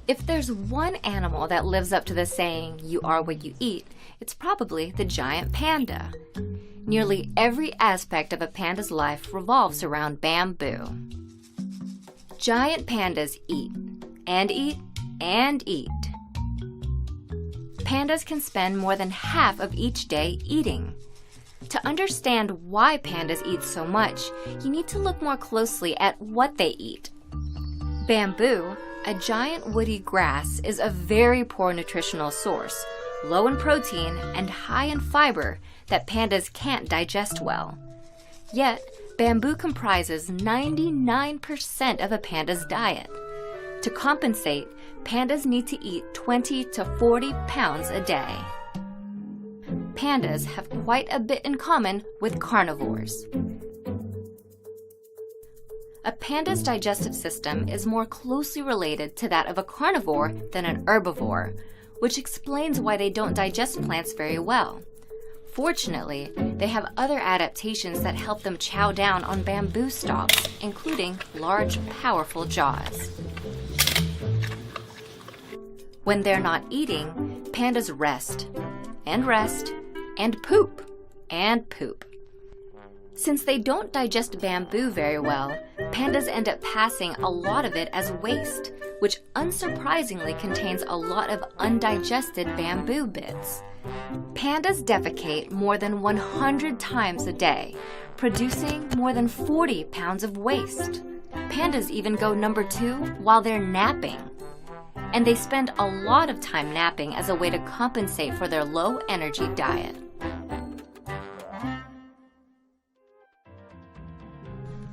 If there's one animal that lives up to the saying, "You are what you eat," it's probably the giant panda. Nearly every aspect of a panda's life revolves around bamboo. Giant pandas eat, and eat, and eat. Pandas can spend more than half of each day eating. To understand why pandas eat so much, you need to look more closely at what they eat. Bamboo, a giant woody grass, is a very poor nutritional source, low in protein and high in fiber that pandas can't digest well. Yet, bamboo comprises 99% of a panda's diet. To compensate, pandas need to eat 20 to 40 pounds a day. Pandas have quite a bit in common with carnivores. A panda's digestive system is more closely related to that of a carnivore than an herbivore, which explains why they don't digest plants very well. Fortunately, they have other adaptations that help them chow down on bamboo stalks, including large, powerful jaws. When they're not eating, pandas rest, and rest, and poop, and poop. Since they don't digest bamboo very well, pandas end up passing a lot of it as waste, which unsurprisingly contains a lot of undigested bamboo bits. Pandas defecate more than 100 times a day, producing more than 40 pounds of waste. Pandas even go number 2 while they're napping. And they spend a lot of time napping as a way to compensate for their low-energy diet.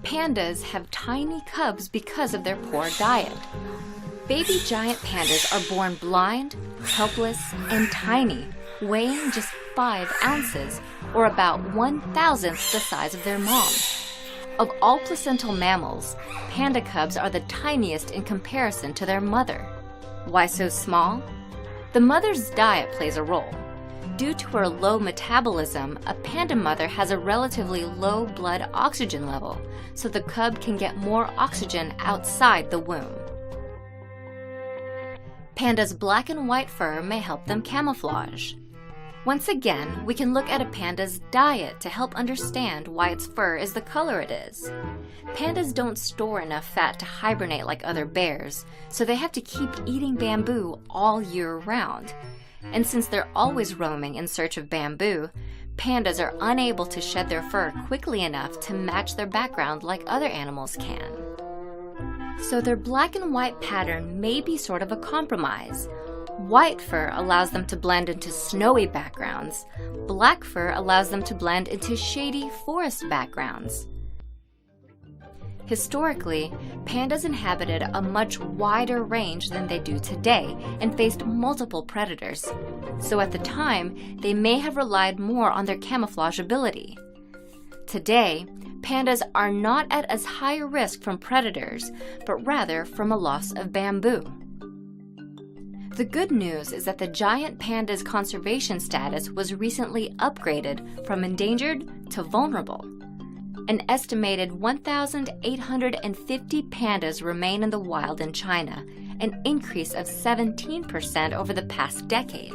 Pandas have tiny cubs because of their poor diet. Baby giant pandas are born blind, helpless, and tiny, weighing just 5 ounces, or about 1/1000th the size of their mom. Of all placental mammals, panda cubs are the tiniest in comparison to their mother. Why so small? The mother's diet plays a role. Due to her low metabolism, a panda mother has a relatively low blood oxygen level, so the cub can get more oxygen outside the womb. Pandas' black and white fur may help them camouflage. Once again, we can look at a panda's diet to help understand why its fur is the color it is. Pandas don't store enough fat to hibernate like other bears, so they have to keep eating bamboo all year round. And since they're always roaming in search of bamboo, pandas are unable to shed their fur quickly enough to match their background like other animals can. So their black and white pattern may be sort of a compromise. White fur allows them to blend into snowy backgrounds. Black fur allows them to blend into shady forest backgrounds. Historically, pandas inhabited a much wider range than they do today and faced multiple predators. So at the time, they may have relied more on their camouflage ability. Today, pandas are not at as high a risk from predators, but rather from a loss of bamboo. The good news is that the giant panda's conservation status was recently upgraded from endangered to vulnerable. An estimated 1,850 pandas remain in the wild in China, an increase of 17% over the past decade.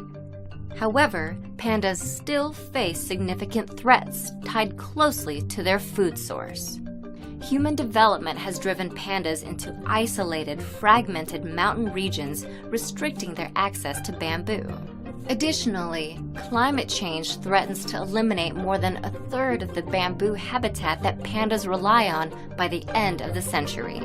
However, pandas still face significant threats tied closely to their food source. Human development has driven pandas into isolated, fragmented mountain regions, restricting their access to bamboo. Additionally, climate change threatens to eliminate more than 1/3 of the bamboo habitat that pandas rely on by the end of the century.